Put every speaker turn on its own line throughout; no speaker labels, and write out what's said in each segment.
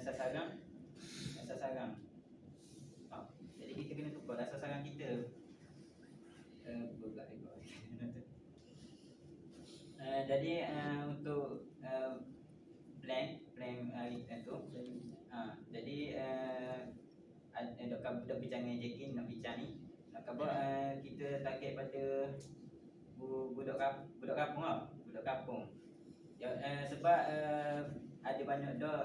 sasaran. Jadi kita kena tukar sasaran kita. Jadi untuk plan itu jadi dok bincang dengan Jackie nak bincang ni nak kita target pada budak kampung sebab ada banyak dah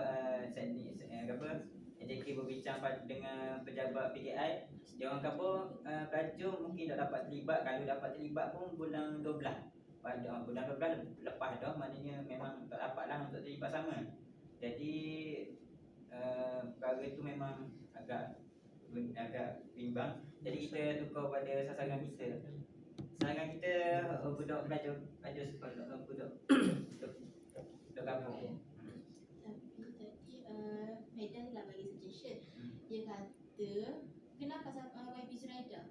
Jackie berbincang dengan pejabat PKI. Dia orang kata pelajar mungkin tak dapat terlibat. Kalau dapat terlibat pun bulan 12. Pada bulan 12 lepas dah, maknanya memang tak dapatlah untuk terlibat sama. Jadi perkara itu memang agak bimbang. Jadi kita tukar pada sasaran kita. Sasaran kita budak pelajar sekolah, budak kampung.
Medan lah bagi suggestion. Dia kata kenapa YB Zuraida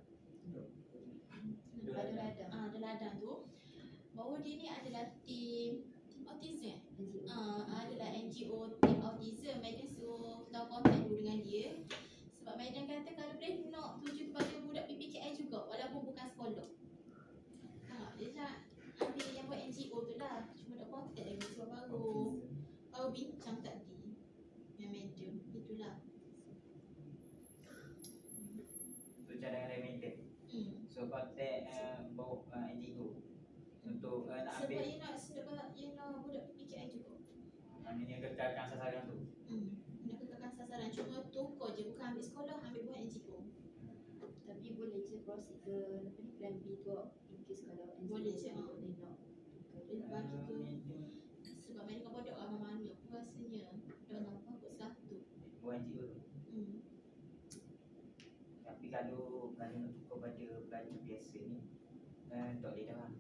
ada ladang tu, bahawa dia ni adalah tim autism adalah NGO tim autism. Medan suruh tahu kontak dulu dengan dia, sebab Medan kata kalau boleh nak tuju kepada budak PPKI juga walaupun bukan sekolah. Dia nak ambil yang buat NGO tu lah, cuma nak kontak lagi sebab baru bincang tadi yang medium itulah.
So cadangan limited. So kontak NGO untuk nak ambil.
Sebab ia nak budak PKI juga.
Maknanya kekalkan sasaran tu.
Nak kekalkan sasaran, cuma tukar je, bukan ambil sekolah, ambil buat NGO.
Tapi boleh je proceed ke plan B tu in case kalau NGO
boleh je
boleh nak
bagi ke. Sebab mereka bodoh mana aku rasanya dah nampak kot satu
buat NGO tu. Tapi kalau nak tukar pada pelajar biasa ni tak boleh dah.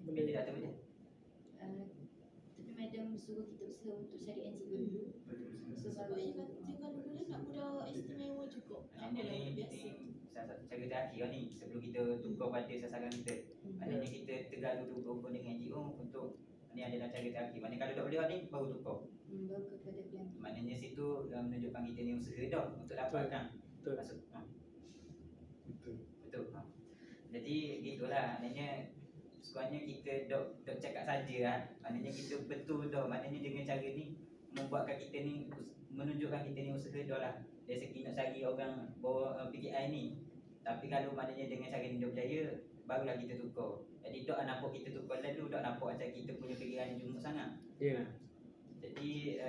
Boleh datang boleh.
Tapi madam suruh kita usaha untuk cari NGO dulu.
Sebab dia kata kalau boleh nak budak istimewa juga. Budak biasa.
Salah satu cara terakhir ni sebelum kita tukar pada sasaran kita. Maknanya kita tegar dulu dengan NGO untuk ni adalah cara terakhir. Maknanya kalau tak boleh ni baru tukar.
Baru kepada plan.
Maknanya situ menunjukkan kita ni usaha dah untuk dapatkan.
Betul.
Betul. Jadi gitulah, maknanya sekurangnya kita dok cakap saja lah. Maknanya kita betul dah. Maknanya dengan cara ni membuatkan kita ni, menunjukkan kita ni usaha dah lah. Dari segi nak cari orang bawa PKI ni. Tapi kalau maknanya dengan cara ni dah berjaya, barulah kita tukar. Jadi dok nampak kita tukar lalu, dok nampak macam kita punya fikiran ni jumuk sangat.
Ya.
Jadi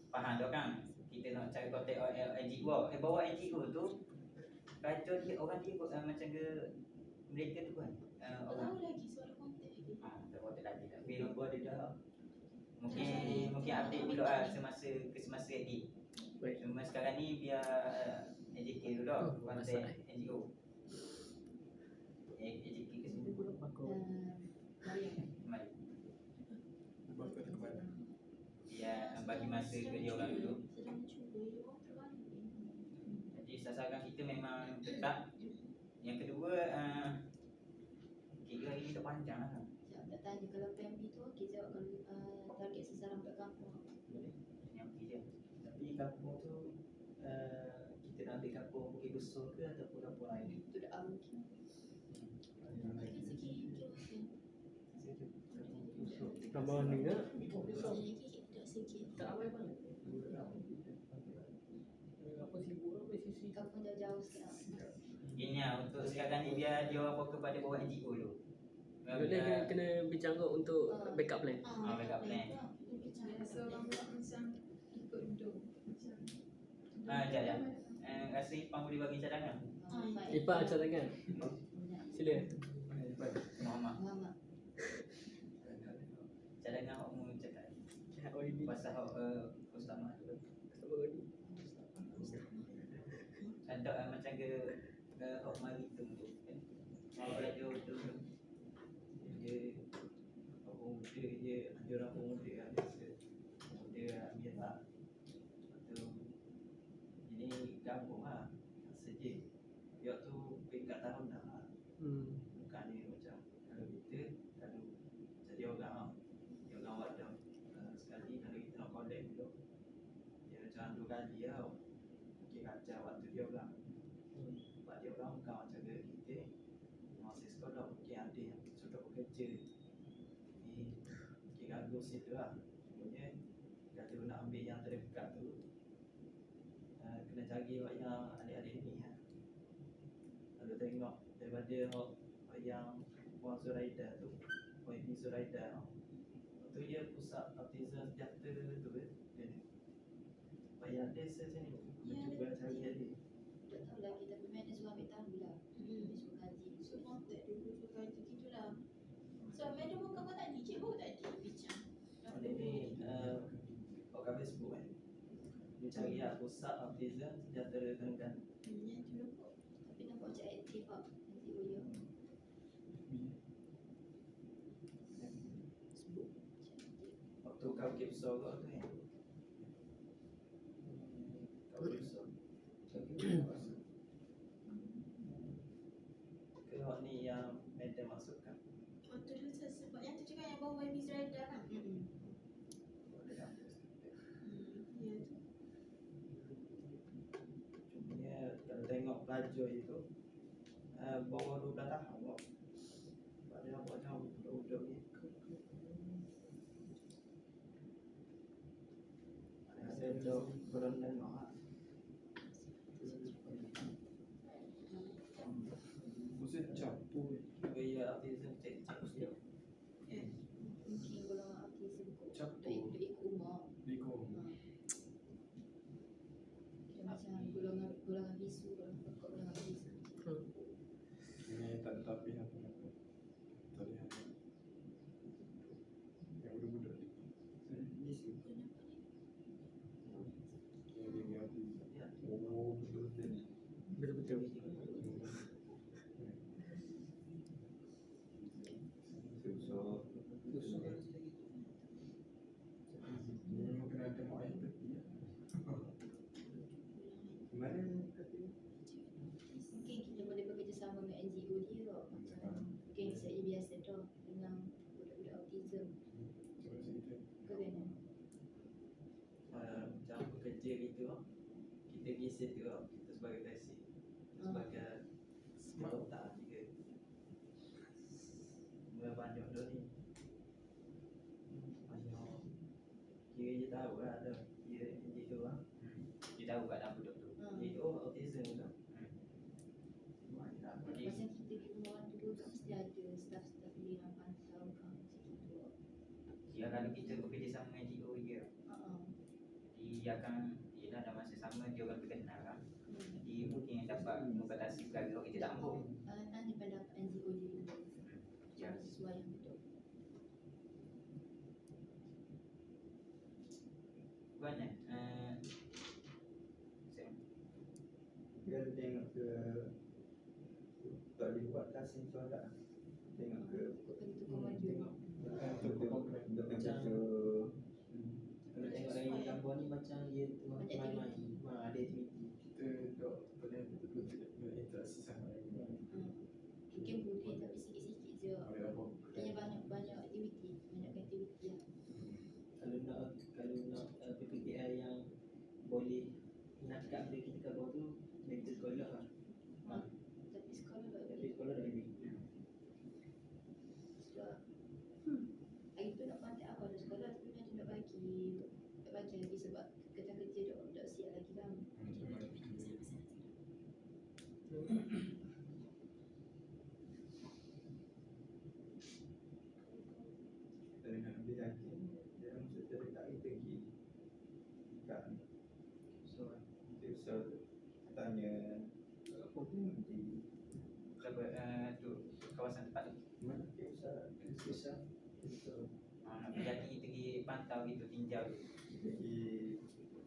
faham dah kan? Kita nak cari kontak NGO. Bawa NGO tu baca dia orang dia macam ke mereka tu kan.
Orang tahu lagi soal kontak lagi.
Tak kontak lagi. Tapi
buat dia dah.
Mungkin update dulu lah semasa ready.
Baik.
Cuma sekarang ni biar AJK dulu dah kontak NGO. AJK ke sini mari. Biar bagi masa ke dia orang dulu.
Sedang cuba
Jadi sasaran kita memang tetap. Yang kedua kira hari ni tak panjang lah.
Sekejap nak tanya kalau plan B tu okey jawab kalau target sasaran budak kampung.
Boleh. Yang okey je.
Tapi kampung tu kita nak ambil kampung Bukit Besar ke ataupun kampung lain?
Itu dah mungkin.
Tambah ni ke?
Tak
apa sibuk lah sisi
Kampung jauh-jauh sekarang.
Ini lah untuk sekarang ni biar dia orang fokus pada bawa NGO dulu.
Boleh kena bincang kot untuk backup plan.
Backup plan.
So orang buat macam ikut duduk macam
Jap. Rasa Ipang boleh bagi cadangan.
Ipang cadangan. Sila.
Muhammad. Cadangan awak mau cakap. Pasal Ustamah tu. Ada macam ke hok mari tu kan. Awak dia tu. Dia orang muda dia orang muda ada dia ambil tak. Tu ini kampung ah. Saja. Dia tu peringkat tahun dah. Bukan dia macam kalau kita kalau jadi orang dia orang wadah sekali kalau kita nak collect dulu macam 2 kali tau. Mungkin kacau waktu dia orang. Sebab dia orang bukan macam kita masih sekolah, mungkin ada yang sudah bekerja. Jadi mungkin ganggu situ lah. Sebenarnya kata nak ambil yang terdekat tu, kena cari awak yang adik-adik ni lah. Kalau tengok daripada awak yang Puan Zuraida tu, Puan Ibi Zuraida tu, dia pusat autism sejahtera tu dia ni. Awak yang ada search ni,
Ya,
cuba cari adik.
Tak tahu lagi tapi mana suruh ambil tahu lah. Dia suruh kaji.
So contact dulu suka gitulah. So madam pun kamu tadi, cikgu tadi bincang.
Adik ni kat Facebook kan. Dia cari lah pusat autism sejahtera Terengganu.
Yang tu lupa.
Tapi nampak macam aktif lah. NGO dia.
Waktu kau kipsol kau tu kan. Kau kipsol. Ke awak ni yang madam masukkan.
Oh tu dia sebab yang tu juga yang bawa Baby Zuraida kan?
Ada apa?
Ya tu.
Cumanya kalau tengok pelajar itu bawah 12 tahun kok. Sebab dia nampak macam budak-budak ni. Saya duduk berenang lah.
Mesti campur.
Gaya autism cek-cek usia.
Mungkin golongan autism kot.
Campur.
Untuk ikut umur.
Likor.
Dia macam golongan bisu, golongan pekak, golongan autism.
Ini tak ada tapi apa-apa. Tak ada apa. Yang budak-budak ni. Ni sih. Yang dia ngerti. Oh, betul-betul.
Betul-betul.
Susah. Ni mungkin ada mak ayah tepi. Mana tepi?
Mungkin kita boleh bekerjasama dengan NGO dia kot. Macam mungkin saya biasa tu dengan budak-budak autism.
Cuba cerita.
Kerana
Macam bekerja gitu, kita pergi situ, kita sebagai taxi, sebagai smart otak juga. Mula banyak dah ni. Banyak. Kira je tahu lah ada. Dia tu lah. Dia tahu kat dalam budak tu. Dia tu autism tu. Banyak.
macam kita pergi rumah orang tu kan mesti ada staff-staff dia yang pantau kan macam gitu.
Dia kalau kita bekerjasama dengan NGO dia, dia akan dia dah masa sama dia orang terkenal kan. Jadi mungkin dapat membatasi perkara kita tak mampu.
Tanya pendapat NGO dia dulu. Macam sesuai yang betul.
Banyak.
Dia tengok ke tak boleh buat tas ni soalan. Tengok ke
Bentuk kemajuan.
macam kalau tengok dari gambar ni macam dia tengah main-main. Ada aktiviti.
Kita tak boleh betul-betul tidak berinteraksi sangat.
Mungkin boleh tapi sikit-sikit je.
Boleh apa?
Tanya banyak aktiviti, banyak aktiviti lah.
Kalau nak PPPI yang boleh nak kat benda kita kat bawah tu dari sekolah lah.
Tapi sekolah tak
Dari
boleh.
sekolah dah lebih.
Sebab hari tu nak contact awal dari sekolah tapi nanti nak bagi lagi sebab kerja dah siap lagi kan.
Kita nak ambil lagi dia maksud terdekat kita pergi kat ni. So kita usah tanya apa tu nanti
Tu kawasan tempat tu.
mana kita usah
Nak jadi pergi pantau gitu, tinjau gitu.
pergi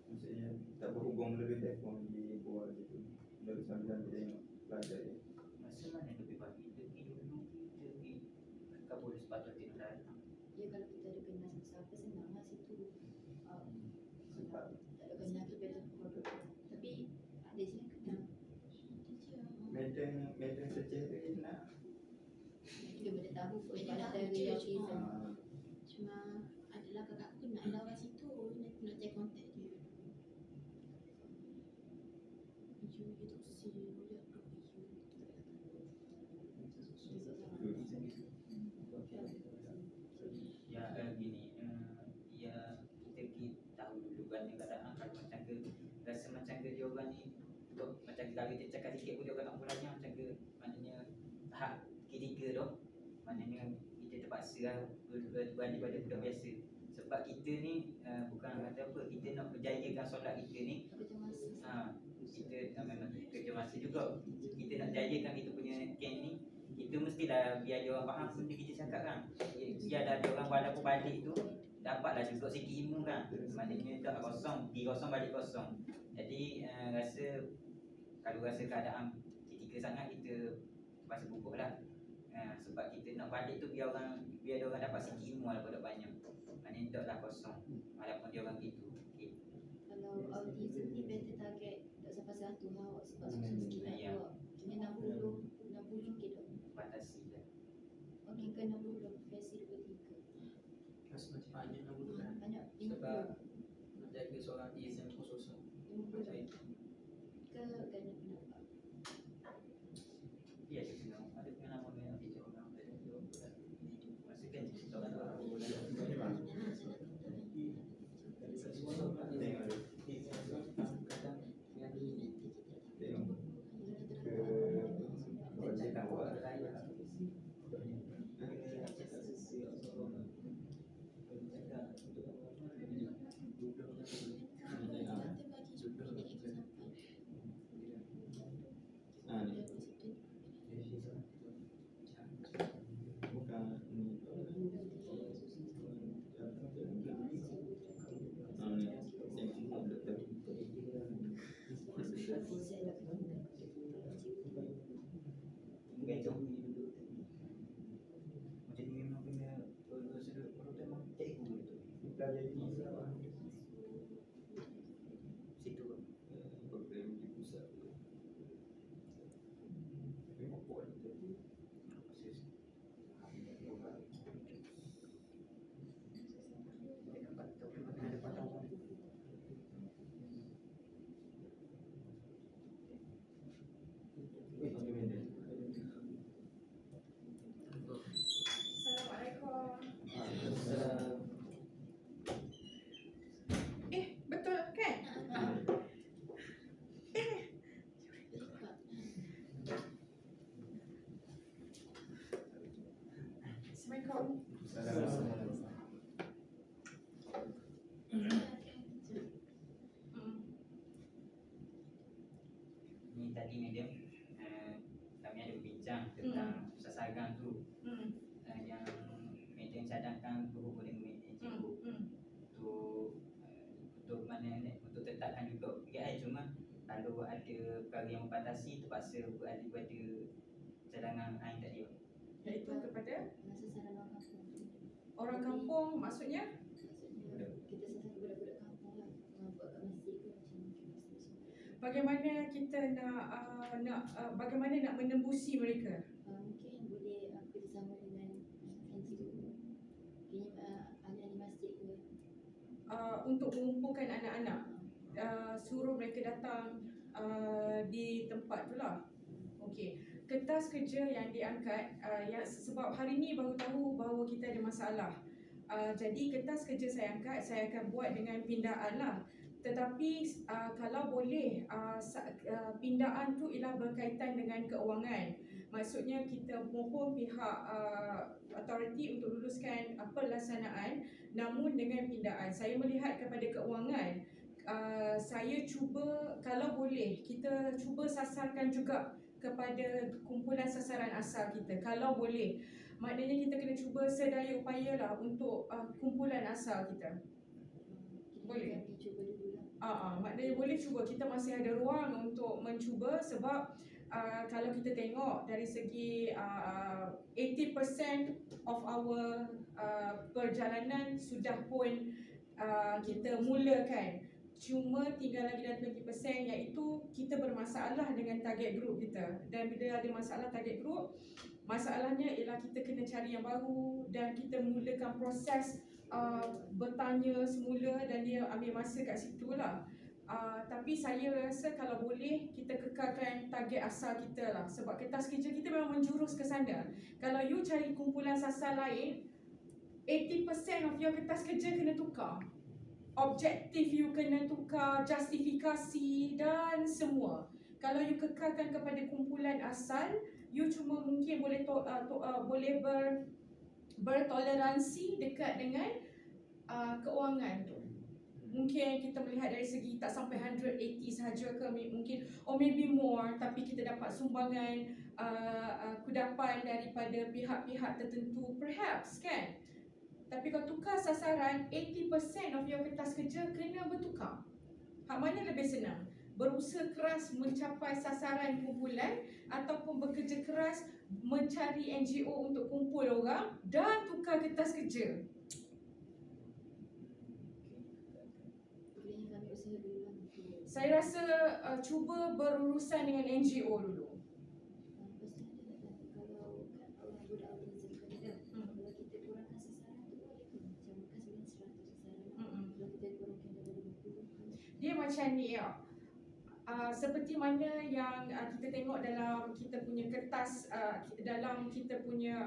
maksudnya tak berhubung melalui telefon di buat gitu dari sambil tengok pelajar dia.
Masa mana lebih baik kita pergi dulu, kita pergi kabul sepatutnya dah.
Ya kalau kita ada kenal siapa-siapa senang lah situ.
Sebab
Tak ada kenal kita biasa produk. Tapi ada sini kenal.
Madam secara nak
Dia boleh tahu pun
Dia
kalau
dah
ada
kerja,
autism.
ah,
Cuma adalah kakak aku nak lawat situ, nak cek kontak dia.
banyak keadaan kalau macam ke rasa macam ke dia orang ni duk macam kalau kita cakap sikit pun dia orang tak mulanya macam ke maknanya tahap ketiga tu maknanya kita terpaksa lah berbanding pada budak biasa sebab kita ni bukan kata apa kita nak berjayakan solat kita ni
Kerja masa.
kita memang kerja masa juga kita nak jayakan kita punya camp ni kita mestilah biar dia orang faham benda kita cakap kan biar dah dia orang walaupun balik tu dapatlah juga sikit ilmu kan maknanya tak kosong pergi kosong balik kosong jadi rasa kalau rasa keadaan kritikal sangat kita terpaksa pupuk lah sebab kita nak balik tu biar dia orang dapat sikit ilmu walaupun tak banyak maknanya taklah kosong walaupun dia orang gitu okay.
Kalau autism ni better target tak sampai 100 lah sebab susah sikit nak
Ya.
buat. Kena 60 kita.
Batasi lah
Okey ke 60 versi 23.
Rasa macam banyak nak dulu kan.
Banyak
Sebab nak jaga seorang autism pun susah.
50
Macam itu.
ke ganda pendapat.
dia ada kena ada pengalaman dengan teacher orang masa kan seorang tu begitu macam ni memang kena sudut memang cikgu tu situ
program di pusat tapi apa itu
Assalamualaikum. Betul kan? Assalamualaikum.
ni tadi madam kami ada berbincang tentang sasaran tu yang madam cadangkan berhubung dengan cikgu untuk mana untuk tetapkan juga PKI cuma kalau ada perkara yang membatasi terpaksa beralih pada cadangan air tadi.
Iaitu kepada
Masa saran orang kampung.
orang kampung maksudnya
Maksudnya kita sasar budak-budak kampung lah. Buat kat masjid ke macam masjid.
bagaimana kita bagaimana nak menembusi mereka.
Mungkin boleh kerjasama dengan NGO. Kayaknya ahli-ahli masjid ke.
Untuk mengumpulkan anak-anak suruh mereka datang di tempat tu lah. Okey, kertas kerja yang diangkat yang sebab hari ni baru tahu bahawa kita ada masalah. Jadi kertas kerja saya angkat, saya akan buat dengan pindaan lah. Tetapi kalau boleh pindaan tu ialah berkaitan dengan keuangan. Maksudnya kita mohon pihak authority untuk luluskan pelaksanaan namun dengan pindaan. Saya melihat kepada keuangan, saya cuba kalau boleh kita cuba sasarkan juga kepada kumpulan sasaran asal kita kalau boleh. Maknanya kita kena cuba sedaya upaya lah untuk kumpulan asal kita. Boleh.
Kita cuba dulu lah.
Maknanya boleh cuba. Kita masih ada ruang untuk mencuba sebab kalau kita tengok dari segi 80% of our perjalanan sudah pun kita mulakan. Cuma tinggal lagi dalam 20% iaitu kita bermasalah dengan target group kita. Dan bila ada masalah target group, masalahnya ialah kita kena cari yang baru dan kita mulakan proses bertanya semula dan dia ambil masa kat situ lah. Tapi saya rasa kalau boleh kita kekalkan target asal kita lah. Sebab kertas kerja kita memang menjurus ke sana. Kalau you cari kumpulan sasar lain, 80% of your kertas kerja kena tukar. objektif you kena tukar, justifikasi dan semua. Kalau you kekalkan kepada kumpulan asal, you cuma mungkin boleh boleh bertoleransi dekat dengan keuangan tu. Mungkin kita melihat dari segi tak sampai 180 sahaja ke, mungkin or maybe more, tapi kita dapat sumbangan kudapan daripada pihak-pihak tertentu perhaps kan. Tapi kalau tukar sasaran, 80% of your kertas kerja kena bertukar. Hak mana lebih senang? Berusaha keras mencapai sasaran kumpulan ataupun bekerja keras mencari NGO untuk kumpul orang dan tukar kertas kerja?
Boleh kami usaha dulu lah untuk
Saya rasa cuba berurusan dengan NGO dulu.
lepas tu ada tak kalau kan orang budak autism kan kalau kita kurangkan sasaran tu boleh ke? Macam bukan sebenarnya 100 sasaran kalau kita kurangkan dari 50
Dia macam ni ya. Seperti mana yang kita tengok dalam kita punya kertas, dalam kita punya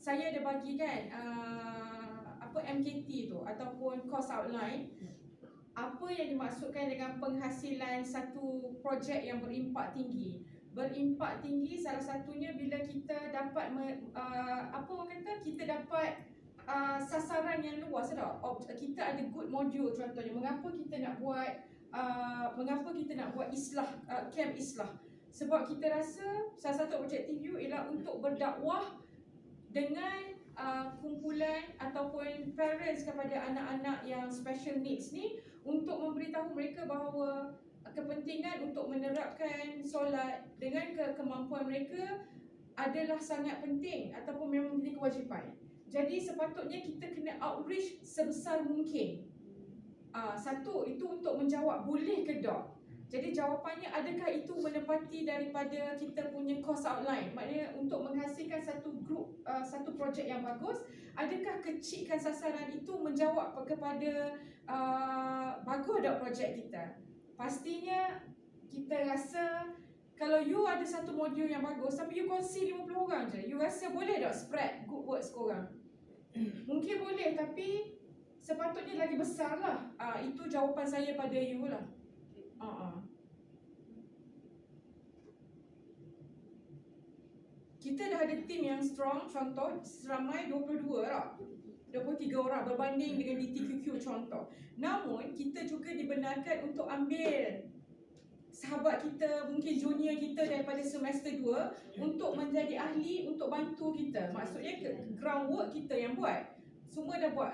saya ada bagi kan MKT tu ataupun cost outline. Apa yang dimaksudkan dengan penghasilan satu projek yang berimpak tinggi? Berimpak tinggi salah satunya bila kita dapat kita dapat sasaran yang luas tau. Kita ada good module contohnya. Mengapa kita nak buat islah, camp islah? Sebab kita rasa salah satu objektif you ialah untuk berdakwah dengan kumpulan ataupun parents kepada anak-anak yang special needs ni, untuk memberitahu mereka bahawa kepentingan untuk menerapkan solat dengan kemampuan mereka adalah sangat penting ataupun memang menjadi kewajipan. Jadi sepatutnya kita kena outreach sebesar mungkin. Satu, itu untuk menjawab boleh ke tak. Jadi jawapannya, adakah itu menepati daripada kita punya cost outline? Maknanya untuk menghasilkan satu grup, satu projek yang bagus, adakah kecilkan sasaran itu menjawab kepada bagus tak projek kita? Pastinya kita rasa kalau you ada satu modul yang bagus tapi you kongsi 50 orang je, you rasa boleh tak spread good words korang? Mungkin boleh, tapi sepatutnya lagi besar lah. Itu jawapan saya pada you lah. Kita dah ada tim yang strong, contoh seramai 22 lah, 23 orang berbanding dengan DTQQ contoh. Namun kita juga dibenarkan untuk ambil sahabat kita, mungkin junior kita daripada semester 2 untuk menjadi ahli, untuk bantu kita. Maksudnya groundwork kita yang buat. Semua dah buat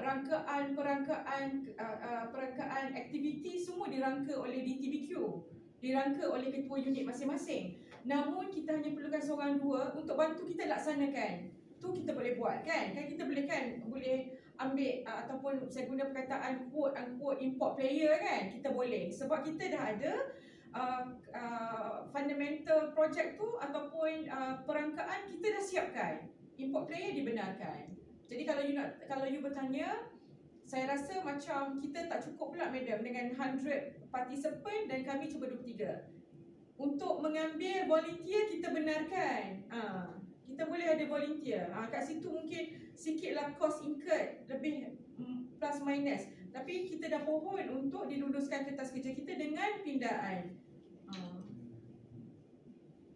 perangkaan aktiviti, semua dirangka oleh DTBQ, dirangka oleh ketua unit masing-masing. Namun kita hanya perlukan seorang dua untuk bantu kita laksanakan. Tu kita boleh buat kan? Kan kita boleh ambil ataupun saya guna perkataan quote unquote import player kan? Kita boleh, sebab kita dah ada fundamental project tu ataupun perangkaan kita dah siapkan. Import player dibenarkan. Jadi kalau you bertanya, saya rasa macam kita tak cukup pula madam dengan 100 participant dan kami cuba 23. Untuk mengambil volunteer kita benarkan. Kita boleh ada volunteer. Kat situ mungkin sikitlah cost incurred, lebih plus minus. Tapi kita dah pohon untuk diluluskan kertas kerja kita dengan pindaan.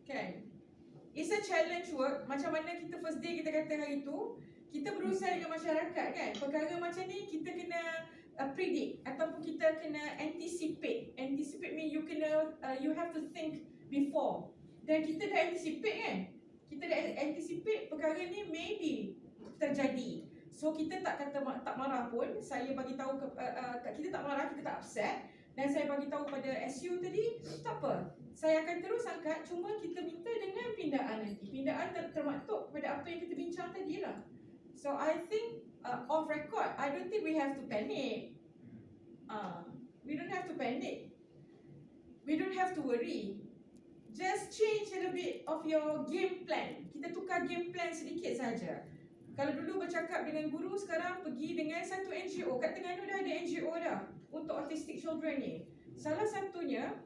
Kan? It's a challenge work. Macam mana kita first day kita kata hari tu, kita berusaha dengan masyarakat kan. Perkara macam ni kita kena predict ataupun kita kena anticipate. Anticipate mean you have to think before. Dan kita dah anticipate kan. Kita dah anticipate perkara ni maybe terjadi. So kita tak marah pun. Saya bagi tahu kita tak marah, kita tak upset. Dan saya bagi tahu pada SU tadi, tak apa. Saya akan terus angkat, cuma kita minta dengan pindaan nanti. Pindaan termaktub pada apa yang kita bincang tadi lah. So I think off record, I don't think we have to panic. We don't have to panic. We don't have to worry. Just change a little bit of your game plan. Kita tukar game plan sedikit saja. Kalau dulu bercakap dengan guru, sekarang pergi dengan satu NGO. Kat Terengganu dah ada NGO dah untuk autistic children ni. Salah satunya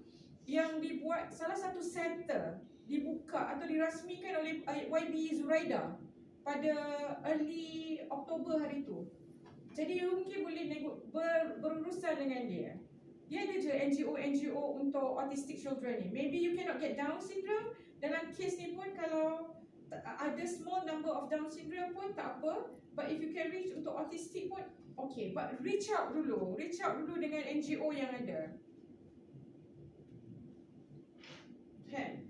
yang dibuat, salah satu center dibuka atau dirasmikan oleh YB Zuraida pada early Oktober hari tu. Jadi you mungkin boleh berurusan dengan dia. Dia ada je NGO untuk autistic children ni. Maybe you cannot get Down syndrome. Dalam kes ni pun kalau ada small number of Down syndrome pun tak apa. But if you can reach untuk autistic pun okay. But reach out dulu dengan NGO yang ada. Kan?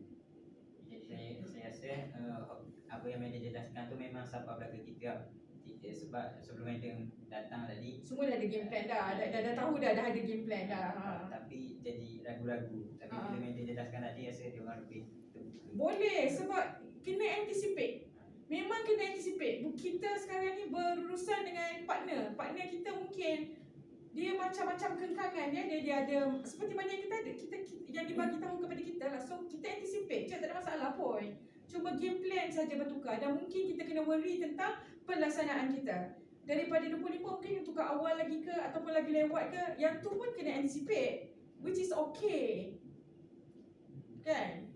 Saya rasa apa yang Madam jelaskan tu memang siapa belakang kita. Sebab sebelum Madam datang tadi
Semua dah ada game plan dah. Dah tahu dah ada game plan dah.
tapi jadi ragu-ragu. Tapi bila Madam jelaskan tadi rasa dia orang lebih terbuka.
Boleh sebab kena anticipate. Memang kena anticipate. Kita sekarang ni berurusan dengan partner kita mungkin dia macam-macam kengkangan dia ada seperti mana yang kita ada kita yang dibagi tahu kepada kita lah. So kita anticipate je, tak ada masalah pun. Cuma game plan saja bertukar dan mungkin kita kena worry tentang pelaksanaan kita. Daripada 25 mungkin tukar awal lagi ke ataupun lagi lewat ke, yang tu pun kena anticipate, which is okay. Kan?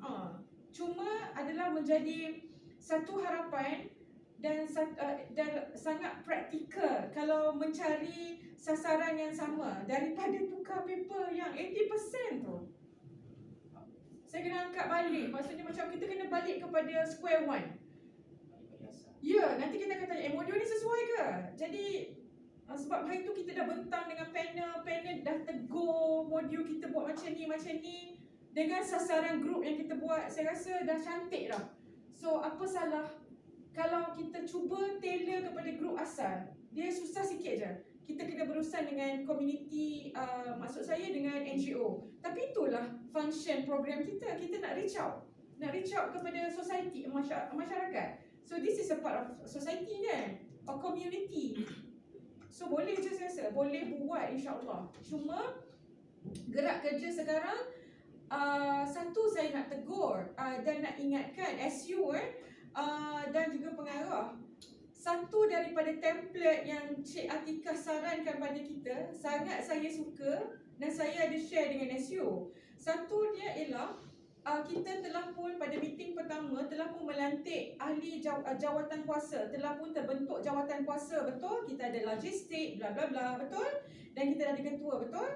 Cuma adalah menjadi satu harapan dan sangat praktikal kalau mencari sasaran yang sama daripada tukar paper yang 80% tu. Saya kena angkat balik. Maksudnya macam kita kena balik kepada square one. Ya, nanti kita akan tanya, modul ni sesuai ke? Jadi sebab hari tu kita dah bentang dengan panel dah tegur modul kita buat macam ni dengan sasaran grup yang kita buat. Saya rasa dah cantik dah. So apa salah kalau kita cuba tailor kepada grup asal? Dia susah sikit je. Kita kena berurusan dengan community, maksud saya dengan NGO. Tapi itulah function program kita. Kita nak reach out kepada society, masyarakat. So this is a part of society kan, or community. So boleh je saya rasa, boleh buat insyaAllah. Cuma gerak kerja sekarang, satu saya nak tegur dan nak ingatkan SU dan juga pengarah. Satu daripada template yang Cik Atikah sarankan pada kita, sangat saya suka dan saya ada share dengan SU. Satu dia ialah kita telah pun pada meeting pertama telah pun melantik ahli jawatan kuasa, telah pun terbentuk jawatan kuasa, betul? Kita ada logistik, bla bla bla, betul? Dan kita ada ketua, betul?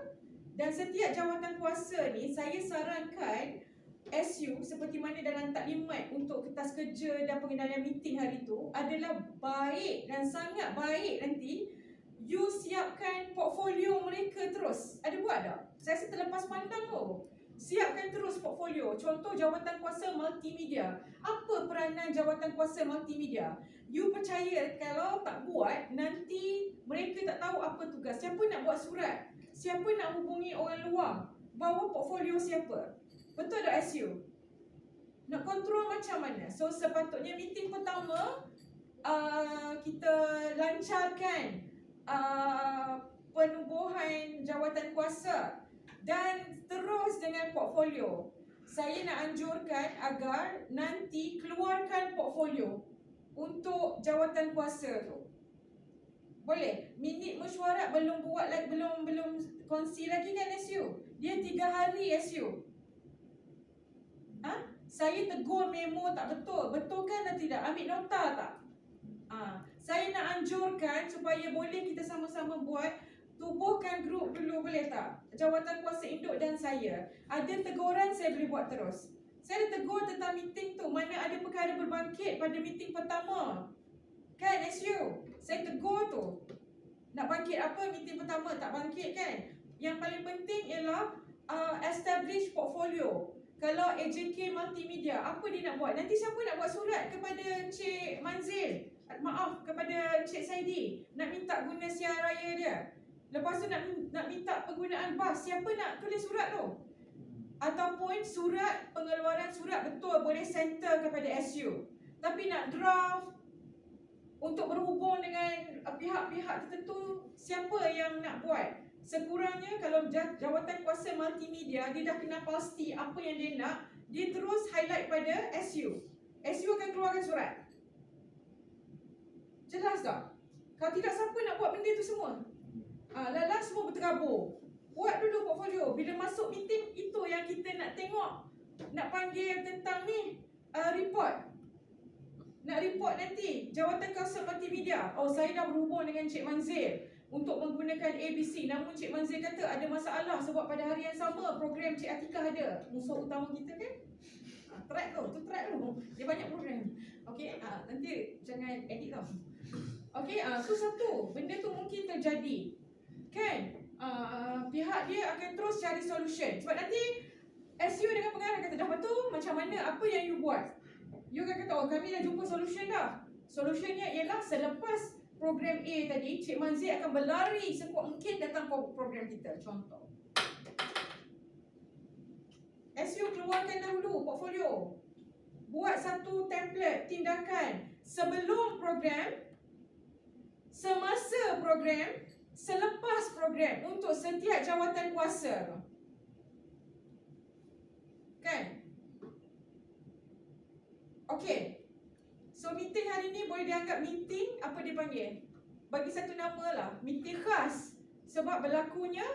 Dan setiap jawatan kuasa ni saya sarankan SU seperti mana dalam taklimat untuk kertas kerja dan pengendalian meeting hari tu adalah baik dan sangat baik nanti you siapkan portfolio mereka terus. Ada buat tak? Saya rasa terlepas pandang tu. Siapkan terus portfolio. Contoh jawatan kuasa multimedia. Apa peranan jawatan kuasa multimedia? You percaya kalau tak buat, nanti mereka tak tahu apa tugas. Siapa nak buat surat? Siapa nak hubungi orang luar? Bawa portfolio siapa? Betul tak SU? Nak kontrol macam mana? So sepatutnya meeting pertama kita lancarkan penubuhan jawatan kuasa dan terus dengan portfolio. Saya nak anjurkan agar nanti keluarkan portfolio untuk jawatan kuasa tu. Boleh? Minit mesyuarat belum buat lagi, belum kongsi lagi kan SU? Dia 3 hari SU. Saya tegur memo tak betul. Betul kan atau tidak? Ambil nota tak? Saya nak anjurkan supaya boleh kita sama-sama buat. Tubuhkan grup dulu, boleh tak? Jawatan kuasa induk dan saya. Ada teguran saya boleh buat terus. Saya ada tegur tentang meeting tu. Mana ada perkara berbangkit pada meeting pertama. Kan SU? Saya tegur tu. Nak bangkit apa meeting pertama? Tak bangkit kan? Yang paling penting ialah establish portfolio. Kalau AJK multimedia, apa dia nak buat? Nanti siapa nak buat surat kepada Encik Manzil? Maaf, kepada Encik Saidi. Nak minta guna siar raya dia. Lepas tu nak minta penggunaan bas. Siapa nak tulis surat tu? Ataupun surat, pengeluaran surat betul boleh center kepada SU. Tapi nak draft untuk berhubung dengan pihak-pihak tertentu, siapa yang nak buat? Sekurangnya kalau jawatan kuasa multimedia, dia dah kena pasti apa yang dia nak, dia terus highlight pada SU. SU akan keluarkan surat. Jelas tak? Kalau tidak, siapa nak buat benda tu semua? Lala semua berterabur. Buat dulu portfolio. Bila masuk meeting, itu yang kita nak tengok. Nak panggil tentang ni report. Nak report nanti jawatan kuasa multimedia. Oh, saya dah berhubung dengan Cik Manzil. untuk menggunakan ABC. Namun Cik Manzil kata ada masalah sebab pada hari yang sama program Cik Atikah ada. Musuh utama kita kan? Track tu dia banyak program. Okey, nanti jangan edit tau. Okey, so satu, benda tu mungkin terjadi. Kan? Pihak dia akan terus cari solution. Sebab nanti SU dengan pengarah kata dah betul, macam mana, apa yang you buat? You akan kata, oh kami dah jumpa solution dah. Solutionnya ialah selepas program A tadi, Cik Manzil akan berlari sekuat mungkin datang program kita. Contoh, SU keluarkan dahulu portfolio. Buat satu template tindakan sebelum program, semasa program, selepas program untuk setiap jawatan kuasa. Kan? Okey. So meeting hari ni boleh dianggap meeting, apa dia panggil? Bagi satu nama lah, meeting khas. Sebab berlakunya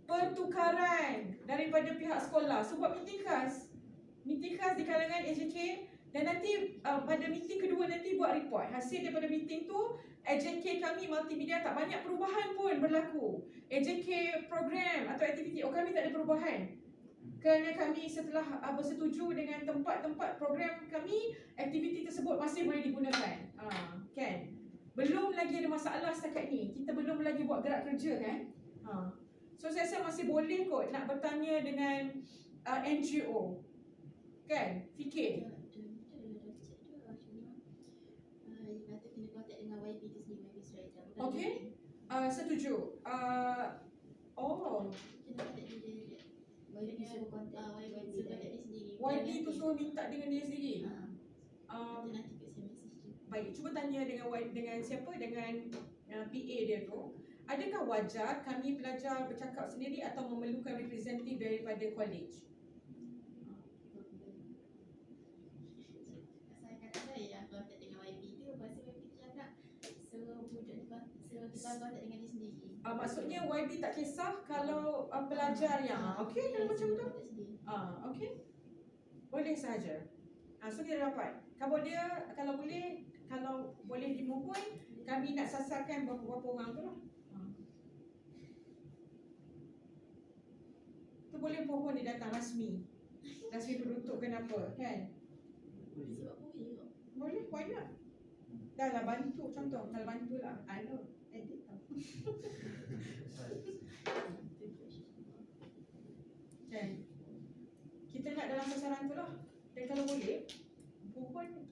pertukaran daripada pihak sekolah. Sebab meeting khas di kalangan AJK. Dan nanti pada meeting kedua nanti buat report. Hasil daripada meeting tu, AJK kami multimedia tak banyak perubahan pun berlaku. AJK program atau aktiviti, kami tak ada perubahan. Kerana kami setelah bersetuju dengan tempat-tempat program kami, aktiviti tersebut masih boleh digunakan. Kan? Belum lagi ada masalah setakat ni. Kita belum lagi buat gerak kerja kan? So saya rasa masih boleh kot nak bertanya dengan NGO. Kan? Fikir. Okey. Setuju. YB tu suruh minta dengan dia sendiri. Baik, cuba tanya dengan siapa, dengan PA dia tu. Adakah wajar kami pelajar bercakap sendiri atau memerlukan representatif daripada college?
Saya yang kontak dengan YB tu, lepas tu YB tu cakap suruh kontak dengan dia sendiri.
Maksudnya YB tak kisah kalau pelajar yang okey, kalau macam tu. Okey. Boleh sahaja. So kita dapat. Kalau boleh dimohon, kami nak sasarkan berapa orang tu lah. Tu boleh mohon dia datang rasmi. Rasmi beruntuk kenapa, kan?
Sebab boleh kok.
Boleh, why not? Dah lah bantu, contoh, kalau bantu lah. I know, edit tau. Kan? Kita nak dalam sasaran tu lah. Dan kalau boleh, mohon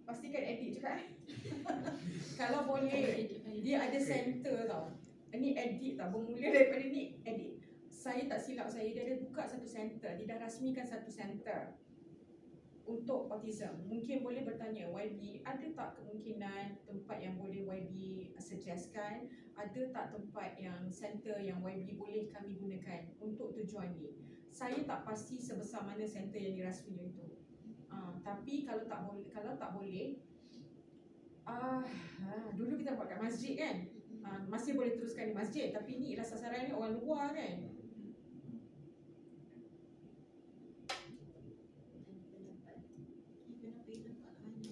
pastikan edit juga Kalau boleh, dia ada center tau. Ni edit tau, bermula daripada ni edit. Saya tak silap saya, dia ada buka satu center. Dia dah rasmikan satu center untuk autism. Mungkin boleh bertanya YB, ada tak kemungkinan tempat yang boleh YB suggestkan? Ada tak tempat yang center yang YB boleh kami gunakan untuk tujuan ni? Saya tak pasti sebesar mana center yang dirasmi itu. Tapi kalau tak boleh, dulu kita buat kat masjid kan? Masih boleh teruskan di masjid, tapi ni ialah sasarannya orang luar kan?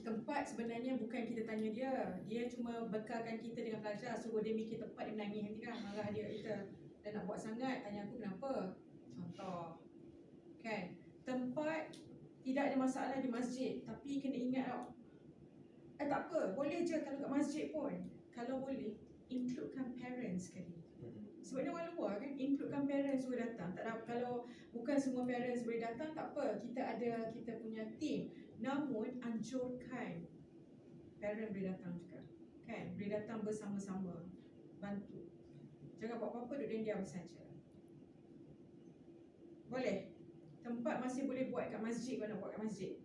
Tempat sebenarnya bukan kita tanya dia. Dia cuma bekalkan kita dengan pelajar, suruh dia mikir tempat, dia menangis nanti kan, marah dia kita. Dan nak buat sangat, tanya aku kenapa. Contoh, kan? Tempat tidak ada masalah di masjid, tapi kena ingat tau. Tak apa, boleh je kalau kat masjid pun. Kalau boleh, includekan parents sekali. Sebab dia orang luar kan, includekan parents suruh datang. Tak ada, kalau bukan semua parents boleh datang, tak apa. Kita punya team. Namun anjurkan parent boleh datang juga. Kan? Boleh datang bersama-sama. Bantu. Jangan buat apa-apa, duduk diam saja. Boleh? Tempat masih boleh buat kat masjid kalau nak buat kat masjid.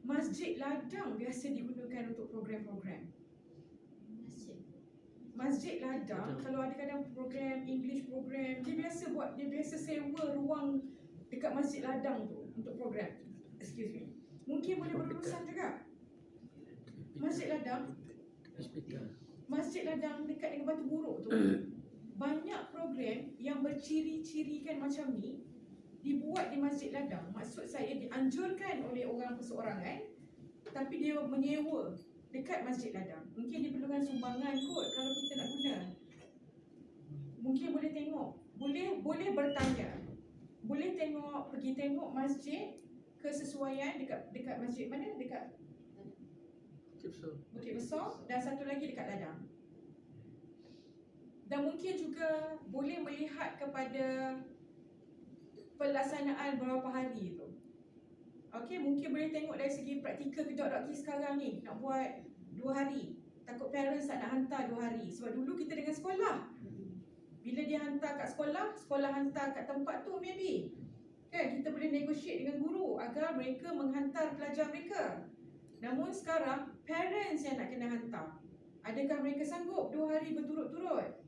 Masjid ladang biasa digunakan untuk program-program. Masjid ladang kalau ada kadang program English program, dia biasa sewa ruang dekat masjid ladang tu untuk program. Excuse me. Mungkin boleh berurusan juga. Masjid ladang dekat dengan Batu Buruk tu. banyak program yang berciri-cirikan macam ni dibuat di Masjid Ladang. Maksud saya dianjurkan oleh orang perseorangan tapi dia menyewa dekat Masjid Ladang. Mungkin diperlukan sumbangan kot kalau kita nak guna. Mungkin boleh tengok, boleh bertanya. Boleh pergi tengok masjid kesesuaian dekat masjid mana? Dekat Bukit Besar dan satu lagi dekat Ladang. Dan mungkin juga boleh melihat kepada pelaksanaan berapa hari tu. Okey, mungkin boleh tengok dari segi praktikal Kedok.ki sekarang ni nak buat 2 hari. Takut parents tak nak hantar 2 hari. Sebab dulu kita dengan sekolah. Bila dia hantar kat sekolah, sekolah hantar kat tempat tu maybe. Kan kita boleh negotiate dengan guru agar mereka menghantar pelajar mereka. Namun sekarang parents yang nak kena hantar. Adakah mereka sanggup 2 hari berturut-turut?